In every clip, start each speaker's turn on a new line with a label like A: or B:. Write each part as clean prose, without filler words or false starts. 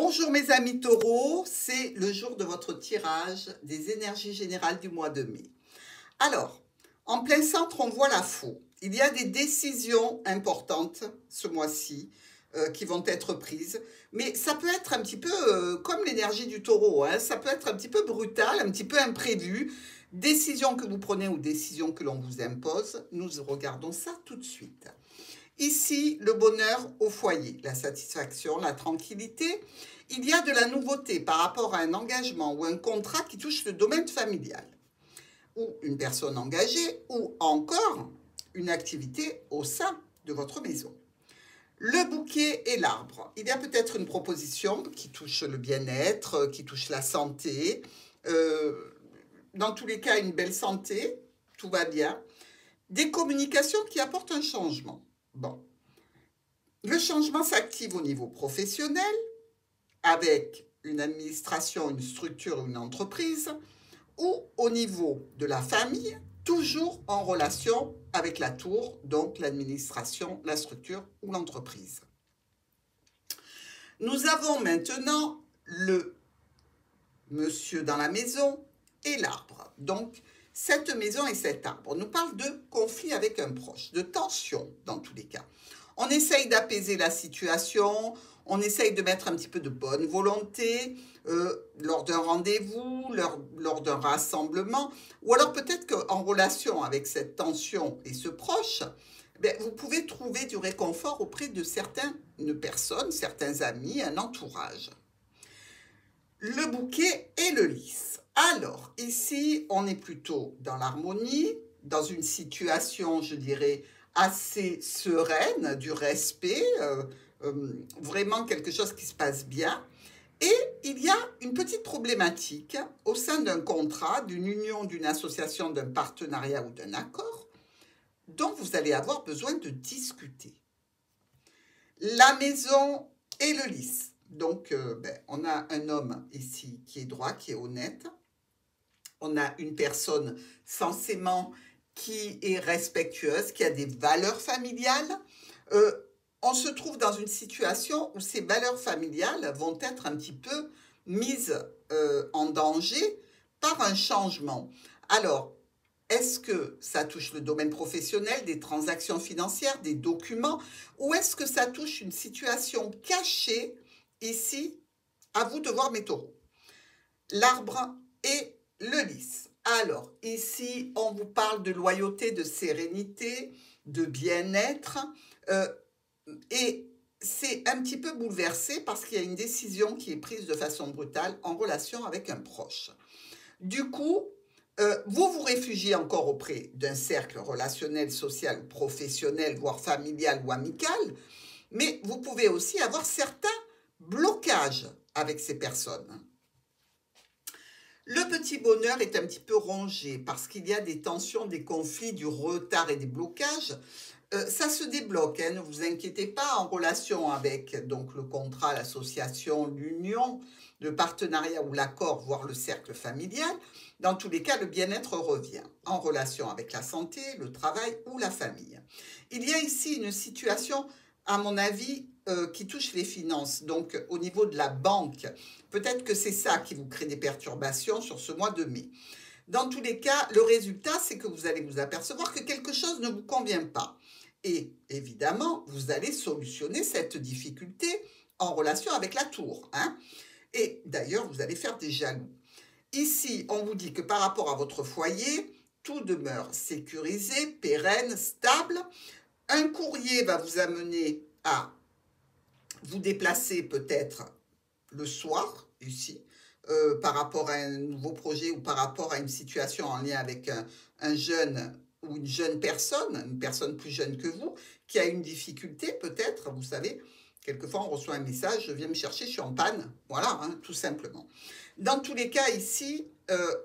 A: Bonjour mes amis taureaux, c'est le jour de votre tirage des énergies générales du mois de mai. Alors, en plein centre, on voit la faux. Il y a des décisions importantes ce mois-ci qui vont être prises, mais ça peut être un petit peu comme l'énergie du taureau, hein, ça peut être un petit peu brutal, un petit peu imprévu. Décision que vous prenez ou décision que l'on vous impose, nous regardons ça tout de suite. Ici, le bonheur au foyer, la satisfaction, la tranquillité. Il y a de la nouveauté par rapport à un engagement ou un contrat qui touche le domaine familial, ou une personne engagée, ou encore une activité au sein de votre maison. Le bouquet et l'arbre. Il y a peut-être une proposition qui touche le bien-être, qui touche la santé. Dans tous les cas, une belle santé, tout va bien. Des communications qui apportent un changement. Bon. Le changement s'active au niveau professionnel, avec une administration, une structure, une entreprise, ou au niveau de la famille, toujours en relation avec la tour, donc l'administration, la structure ou l'entreprise. Nous avons maintenant le monsieur dans la maison et l'arbre. Donc, cette maison et cet arbre nous parlent de conflit avec un proche, de tension dans tous les cas. On essaye d'apaiser la situation, on essaye de mettre un petit peu de bonne volonté lors d'un rendez-vous, lors d'un rassemblement, ou alors peut-être qu'en relation avec cette tension et ce proche, vous pouvez trouver du réconfort auprès de certaines personnes, certains amis, un entourage. Le bouquet et le lys. Alors, ici, on est plutôt dans l'harmonie, dans une situation, je dirais, assez sereine, du respect, vraiment quelque chose qui se passe bien. Et il y a une petite problématique au sein d'un contrat, d'une union, d'une association, d'un partenariat ou d'un accord, dont vous allez avoir besoin de discuter. La maison et le lys. Donc, on a un homme ici qui est droit, qui est honnête. On a une personne censément qui est respectueuse, qui a des valeurs familiales. On se trouve dans une situation où ces valeurs familiales vont être un petit peu mises en danger par un changement. Alors, est-ce que ça touche le domaine professionnel, des transactions financières, des documents, ou est-ce que ça touche une situation cachée ici? À vous de voir mes taureaux. L'arbre et le lys. Alors, ici, on vous parle de loyauté, de sérénité, de bien-être, et c'est un petit peu bouleversé parce qu'il y a une décision qui est prise de façon brutale en relation avec un proche. Du coup, vous vous réfugiez encore auprès d'un cercle relationnel, social, professionnel, voire familial ou amical, mais vous pouvez aussi avoir certains blocages avec ces personnes. Le petit bonheur est un petit peu rongé parce qu'il y a des tensions, des conflits, du retard et des blocages. Ça se débloque, hein, ne vous inquiétez pas, en relation avec donc, le contrat, l'association, l'union, le partenariat ou l'accord, voire le cercle familial. Dans tous les cas, le bien-être revient en relation avec la santé, le travail ou la famille. Il y a ici une situation, à mon avis, qui touche les finances, donc au niveau de la banque. Peut-être que c'est ça qui vous crée des perturbations sur ce mois de mai. Dans tous les cas, le résultat, c'est que vous allez vous apercevoir que quelque chose ne vous convient pas. Et évidemment, vous allez solutionner cette difficulté en relation avec la tour, hein. Et d'ailleurs, vous allez faire des jaloux. Ici, on vous dit que par rapport à votre foyer, tout demeure sécurisé, pérenne, stable. Un courrier va vous amener à vous déplacer peut-être le soir, ici, par rapport à un nouveau projet ou par rapport à une situation en lien avec un jeune ou une jeune personne, une personne plus jeune que vous, qui a une difficulté peut-être, vous savez, quelquefois on reçoit un message, je viens me chercher, je suis en panne, voilà, hein, tout simplement. Dans tous les cas ici,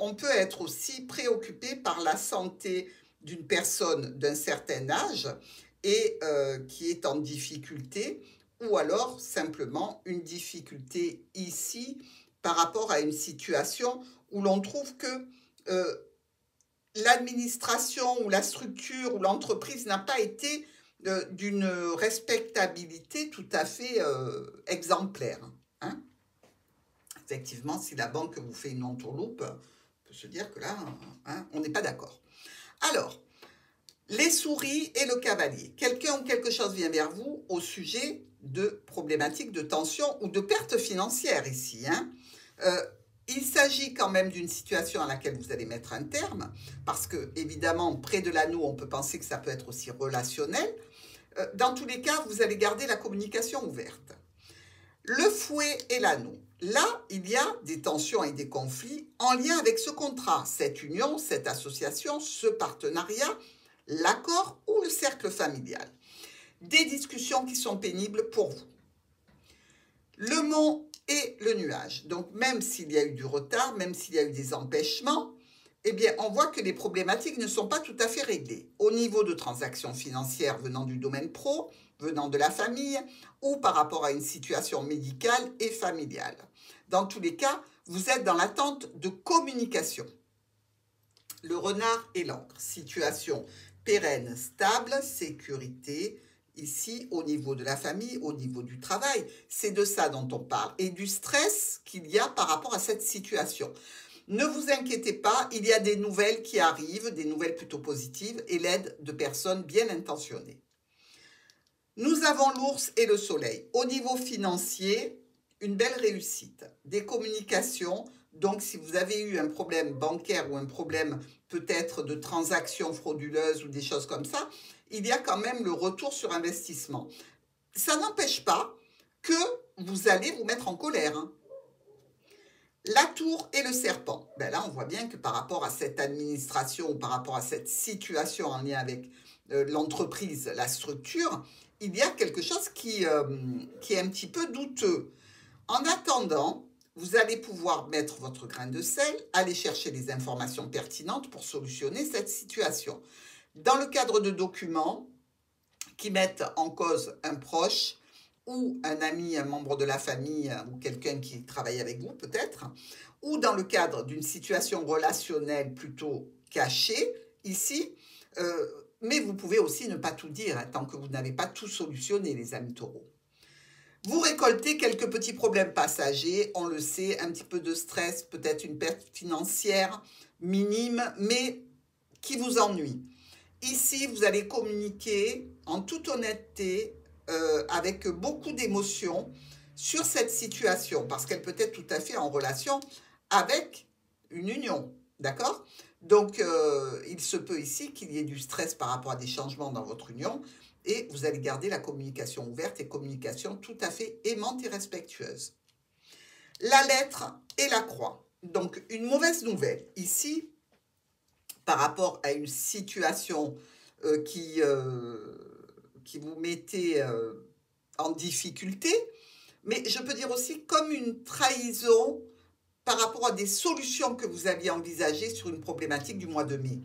A: on peut être aussi préoccupé par la santé d'une personne d'un certain âge et qui est en difficulté, ou alors simplement une difficulté ici par rapport à une situation où l'on trouve que l'administration ou la structure ou l'entreprise n'a pas été d'une respectabilité tout à fait exemplaire, hein. Effectivement, si la banque vous fait une entourloupe, on peut se dire que là, hein, on n'est pas d'accord. Alors, les souris et le cavalier. Quelqu'un ou quelque chose vient vers vous au sujet de problématiques de tension ou de perte financière ici. Hein. Il s'agit quand même d'une situation à laquelle vous allez mettre un terme, parce que, évidemment, près de l'anneau, on peut penser que ça peut être aussi relationnel. Dans tous les cas, vous allez garder la communication ouverte. Le fouet et l'anneau. Là, il y a des tensions et des conflits en lien avec ce contrat, cette union, cette association, ce partenariat, l'accord ou le cercle familial. Des discussions qui sont pénibles pour vous. Le mont et le nuage. Donc, même s'il y a eu du retard, même s'il y a eu des empêchements, eh bien, on voit que les problématiques ne sont pas tout à fait réglées. Au niveau de transactions financières venant du domaine pro, venant de la famille, ou par rapport à une situation médicale et familiale. Dans tous les cas, vous êtes dans l'attente de communication. Le renard et l'encre. Situation pérenne, stable, sécurité, ici au niveau de la famille, au niveau du travail. C'est de ça dont on parle. Et du stress qu'il y a par rapport à cette situation. Ne vous inquiétez pas, il y a des nouvelles qui arrivent, des nouvelles plutôt positives et l'aide de personnes bien intentionnées. Nous avons l'ours et le soleil. Au niveau financier, une belle réussite. Des communications, donc si vous avez eu un problème bancaire ou un problème peut-être de transactions frauduleuses ou des choses comme ça, il y a quand même le retour sur investissement. Ça n'empêche pas que vous allez vous mettre en colère. Hein. La tour et le serpent. Ben là, on voit bien que par rapport à cette administration ou par rapport à cette situation en lien avec l'entreprise, la structure, il y a quelque chose qui est un petit peu douteux. En attendant, vous allez pouvoir mettre votre grain de sel, aller chercher les informations pertinentes pour solutionner cette situation. Dans le cadre de documents qui mettent en cause un proche, ou un ami, un membre de la famille ou quelqu'un qui travaille avec vous peut-être, ou dans le cadre d'une situation relationnelle plutôt cachée, ici, mais vous pouvez aussi ne pas tout dire hein, tant que vous n'avez pas tout solutionné, les amis taureaux. Vous récoltez quelques petits problèmes passagers, on le sait, un petit peu de stress, peut-être une perte financière minime, mais qui vous ennuie. Ici, vous allez communiquer en toute honnêteté, avec beaucoup d'émotion sur cette situation, parce qu'elle peut être tout à fait en relation avec une union, d'accord? Donc, il se peut ici qu'il y ait du stress par rapport à des changements dans votre union, et vous allez garder la communication ouverte et communication tout à fait aimante et respectueuse. La lettre et la croix. Donc, une mauvaise nouvelle. Ici, par rapport à une situation qui vous mettait en difficulté, mais je peux dire aussi comme une trahison par rapport à des solutions que vous aviez envisagées sur une problématique du mois de mai.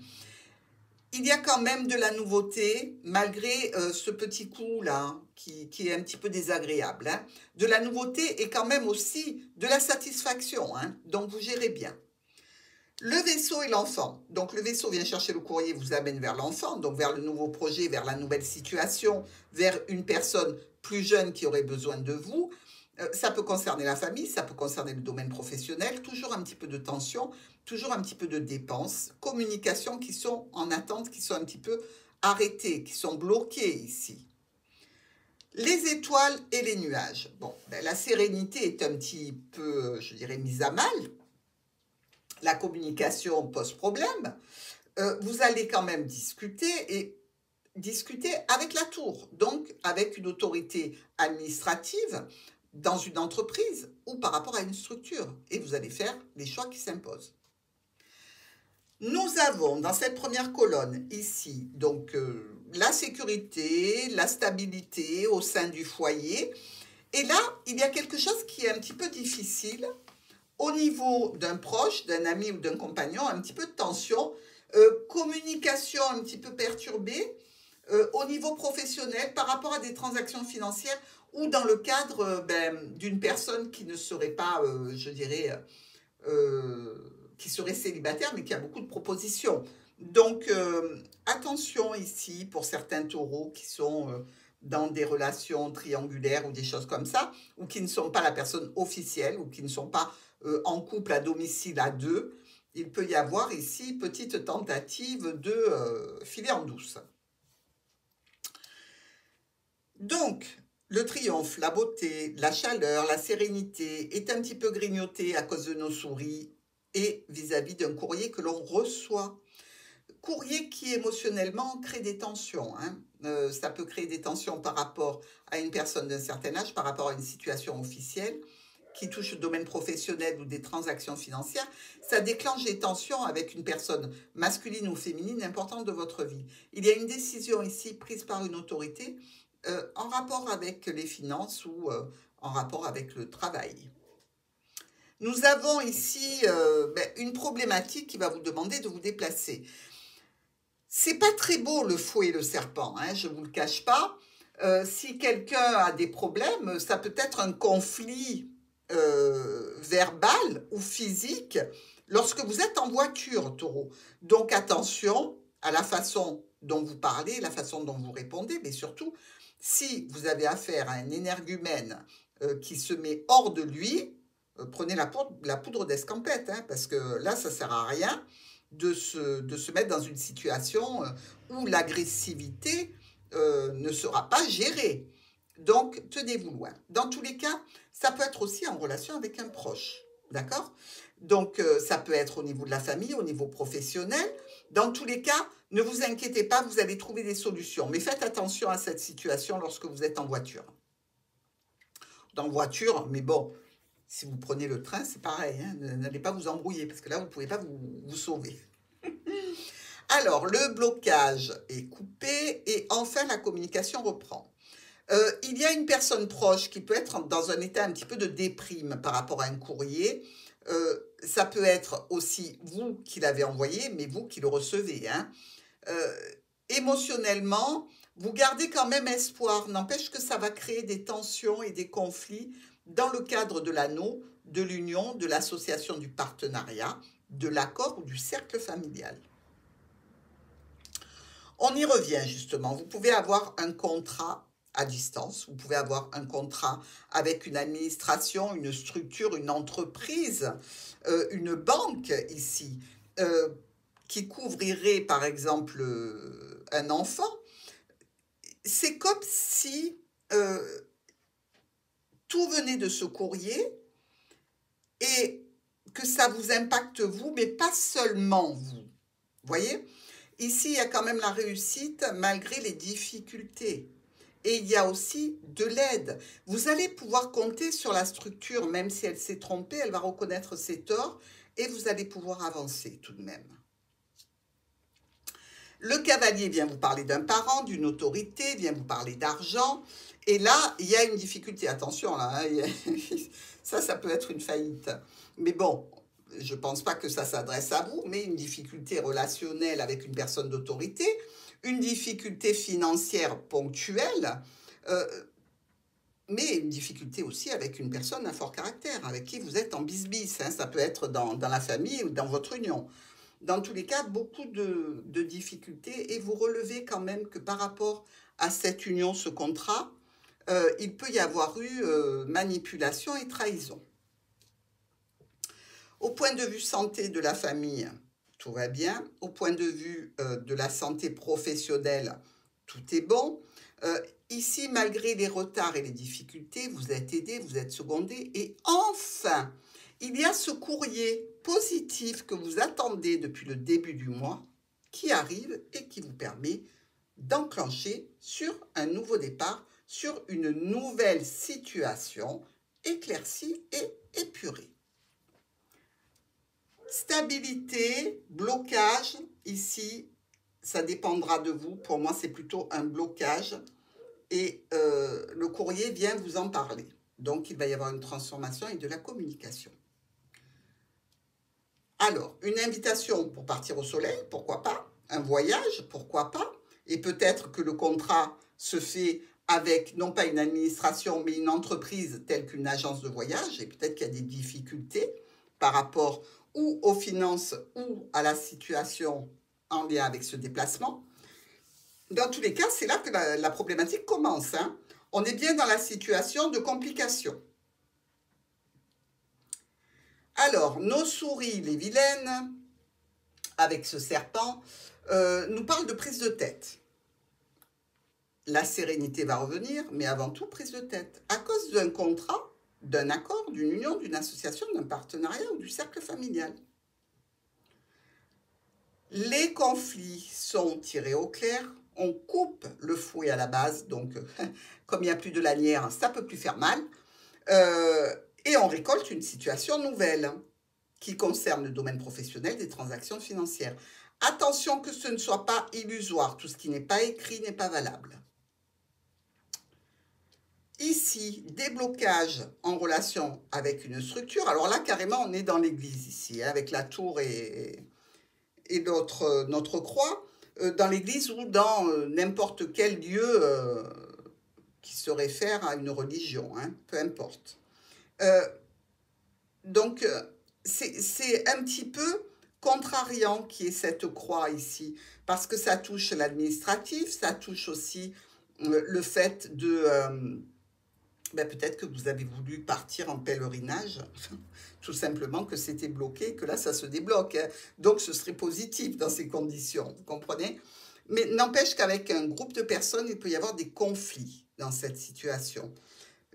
A: Il y a quand même de la nouveauté, malgré ce petit coup-là, qui est un petit peu désagréable. Hein. De la nouveauté et quand même aussi de la satisfaction, hein, donc vous gérez bien. Le vaisseau et l'enfant. Donc le vaisseau vient chercher le courrier, vous amène vers l'enfant, donc vers le nouveau projet, vers la nouvelle situation, vers une personne plus jeune qui aurait besoin de vous. Ça peut concerner la famille, ça peut concerner le domaine professionnel, toujours un petit peu de tension, toujours un petit peu de dépenses, communications qui sont en attente, qui sont un petit peu arrêtées, qui sont bloquées ici. Les étoiles et les nuages. Bon, ben, la sérénité est un petit peu, je dirais, mise à mal. La communication pose problème. Vous allez quand même discuter et discuter avec la tour, donc avec une autorité administrative dans une entreprise ou par rapport à une structure. Et vous allez faire les choix qui s'imposent. Nous avons dans cette première colonne ici, donc la sécurité, la stabilité au sein du foyer. Et là, il y a quelque chose qui est un petit peu difficile au niveau d'un proche, d'un ami ou d'un compagnon, un petit peu de tension, communication un petit peu perturbée, au niveau professionnel par rapport à des transactions financières ou dans le cadre d'une personne qui ne serait pas, je dirais, qui serait célibataire mais qui a beaucoup de propositions. Donc, attention ici pour certains taureaux qui sont dans des relations triangulaires ou des choses comme ça, ou qui ne sont pas la personne officielle, ou qui ne sont pas en couple à domicile à deux. Il peut y avoir ici petite tentative de filer en douce. Donc, le triomphe, la beauté, la chaleur, la sérénité est un petit peu grignoté à cause de nos souris et vis-à-vis d'un courrier que l'on reçoit. Courrier qui émotionnellement crée des tensions. Ça peut créer des tensions par rapport à une personne d'un certain âge, par rapport à une situation officielle qui touche le domaine professionnel ou des transactions financières. Ça déclenche des tensions avec une personne masculine ou féminine importante de votre vie. Il y a une décision ici prise par une autorité en rapport avec les finances ou en rapport avec le travail. Nous avons ici une problématique qui va vous demander de vous déplacer. C'est pas très beau le fouet et le serpent, je ne vous le cache pas. Si quelqu'un a des problèmes, ça peut être un conflit verbal ou physique lorsque vous êtes en voiture, Taureau. Donc attention à la façon dont vous parlez, la façon dont vous répondez, mais surtout, si vous avez affaire à un énergumène qui se met hors de lui, prenez la poudre d'escampette, parce que là, ça ne sert à rien de se mettre dans une situation où l'agressivité ne sera pas gérée. Donc, tenez-vous loin. Dans tous les cas, ça peut être aussi en relation avec un proche, d'accord? Donc, ça peut être au niveau de la famille, au niveau professionnel. Dans tous les cas, ne vous inquiétez pas, vous allez trouver des solutions. Mais faites attention à cette situation lorsque vous êtes en voiture. En voiture, mais bon, si vous prenez le train, c'est pareil. N'allez pas vous embrouiller, parce que là, vous ne pouvez pas vous sauver. Alors, le blocage est coupé et enfin, la communication reprend. Il y a une personne proche qui peut être dans un état un petit peu de déprime par rapport à un courrier. Ça peut être aussi vous qui l'avez envoyé, mais vous qui le recevez. Émotionnellement, vous gardez quand même espoir. N'empêche que ça va créer des tensions et des conflits dans le cadre de l'anneau, de l'union, de l'association, du partenariat, de l'accord ou du cercle familial. On y revient justement. Vous pouvez avoir un contrat à distance, vous pouvez avoir un contrat avec une administration, une structure, une entreprise, une banque ici, qui couvrirait par exemple un enfant. C'est comme si tout venait de ce courrier et que ça vous impacte vous, mais pas seulement vous. Voyez ? Ici, il y a quand même la réussite malgré les difficultés. Et il y a aussi de l'aide. Vous allez pouvoir compter sur la structure, même si elle s'est trompée, elle va reconnaître ses torts et vous allez pouvoir avancer tout de même. Le cavalier vient vous parler d'un parent, d'une autorité, vient vous parler d'argent. Et là, il y a une difficulté. Attention, là, ça peut être une faillite. Mais bon, je ne pense pas que ça s'adresse à vous, mais une difficulté relationnelle avec une personne d'autorité, une difficulté financière ponctuelle, mais une difficulté aussi avec une personne à fort caractère, avec qui vous êtes en bis-bis. Ça peut être dans la famille ou dans votre union. Dans tous les cas, beaucoup de difficultés et vous relevez quand même que par rapport à cette union, ce contrat, il peut y avoir eu manipulation et trahison. Au point de vue santé de la famille, tout va bien. Au point de vue de la santé professionnelle, tout est bon. Ici, malgré les retards et les difficultés, vous êtes aidé, vous êtes secondé. Et enfin, il y a ce courrier positif que vous attendez depuis le début du mois qui arrive et qui vous permet d'enclencher sur un nouveau départ, sur une nouvelle situation éclaircie et épurée. Stabilité, blocage, ici, ça dépendra de vous. Pour moi, c'est plutôt un blocage et le courrier vient vous en parler. Donc, il va y avoir une transformation et de la communication. Alors, une invitation pour partir au soleil, pourquoi pas? Un voyage, pourquoi pas? Et peut-être que le contrat se fait avec, non pas une administration, mais une entreprise telle qu'une agence de voyage. Et peut-être qu'il y a des difficultés par rapport ou aux finances ou à la situation en lien avec ce déplacement. Dans tous les cas, c'est là que la problématique commence, hein. On est bien dans la situation de complication. Alors, nos souris, les vilaines, avec ce serpent, nous parlent de prise de tête. La sérénité va revenir, mais avant tout, prise de tête. À cause d'un contrat, d'un accord, d'une union, d'une association, d'un partenariat ou du cercle familial. Les conflits sont tirés au clair. On coupe le fouet à la base, donc comme il n'y a plus de lanière, ça ne peut plus faire mal. Et on récolte une situation nouvelle qui concerne le domaine professionnel des transactions financières. Attention que ce ne soit pas illusoire, tout ce qui n'est pas écrit n'est pas valable. Ici, déblocage en relation avec une structure. Alors là, carrément, on est dans l'église ici, avec la tour et notre croix, dans l'église ou dans n'importe quel lieu qui se réfère à une religion, hein, peu importe. Donc, c'est un petit peu contrariant qui est cette croix ici, parce que ça touche l'administratif, ça touche aussi le fait de... peut-être que vous avez voulu partir en pèlerinage, tout simplement que c'était bloqué, que là, ça se débloque. Hein. Donc, ce serait positif dans ces conditions, vous comprenez? Mais n'empêche qu'avec un groupe de personnes, il peut y avoir des conflits dans cette situation.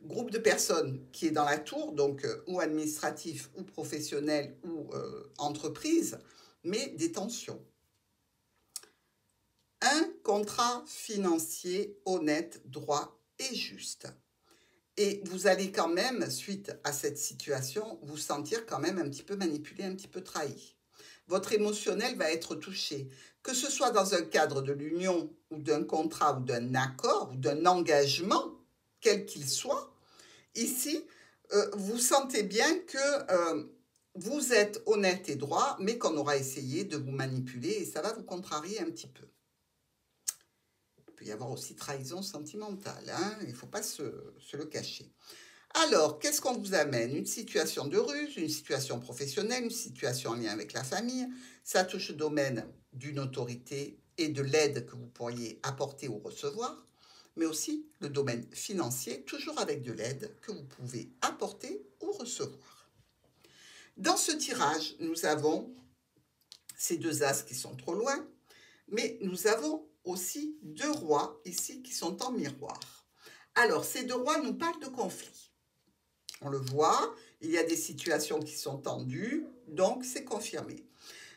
A: Groupe de personnes qui est dans la tour, donc ou administratif, ou professionnel, ou entreprise, mais des tensions. Un contrat financier honnête, droit et juste. Et vous allez quand même, suite à cette situation, vous sentir quand même un petit peu manipulé, un petit peu trahi. Votre émotionnel va être touché, que ce soit dans un cadre de l'union ou d'un contrat ou d'un accord ou d'un engagement, quel qu'il soit. Ici, vous sentez bien que vous êtes honnête et droit, mais qu'on aura essayé de vous manipuler et ça va vous contrarier un petit peu. Il peut y avoir aussi trahison sentimentale, hein, il ne faut pas se le cacher. Alors, qu'est-ce qu'on vous amène? Une situation de ruse, une situation professionnelle, une situation en lien avec la famille. Ça touche au domaine d'une autorité et de l'aide que vous pourriez apporter ou recevoir, mais aussi le domaine financier, toujours avec de l'aide que vous pouvez apporter ou recevoir. Dans ce tirage, nous avons ces deux as qui sont trop loin, mais nous avons aussi deux rois ici qui sont en miroir. Alors, ces deux rois nous parlent de conflit. On le voit, il y a des situations qui sont tendues, donc c'est confirmé.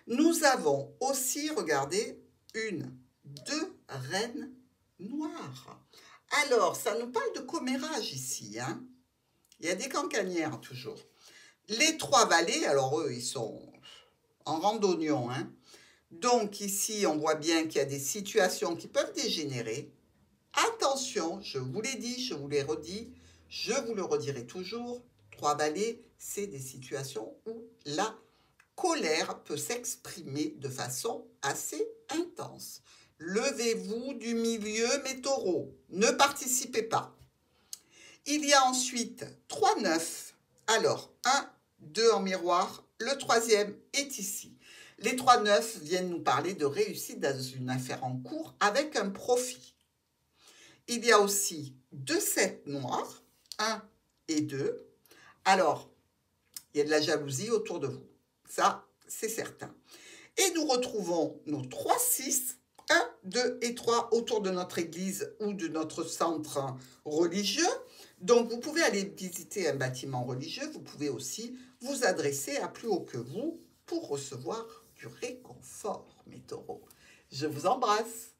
A: Nous avons aussi, regardez, deux reines noires. Alors, ça nous parle de commérage ici, hein. Il y a des cancanières toujours. Les trois valets, alors eux, ils sont en randonnion, hein. Donc ici, on voit bien qu'il y a des situations qui peuvent dégénérer. Attention, je vous l'ai dit, je vous l'ai redit, je vous le redirai toujours. Trois valets, c'est des situations où la colère peut s'exprimer de façon assez intense. Levez-vous du milieu, mes taureaux. Ne participez pas. Il y a ensuite 3 neufs. Alors, 1, 2 en miroir. Le troisième est ici. Les 3 neufs viennent nous parler de réussite dans une affaire en cours avec un profit. Il y a aussi 2 7 noirs, 1 et 2. Alors, il y a de la jalousie autour de vous. Ça, c'est certain. Et nous retrouvons nos 3 6, 1, 2 et 3 autour de notre église ou de notre centre religieux. Donc, vous pouvez aller visiter un bâtiment religieux. Vous pouvez aussi vous adresser à plus haut que vous pour recevoir du réconfort, mes taureaux. Je vous embrasse.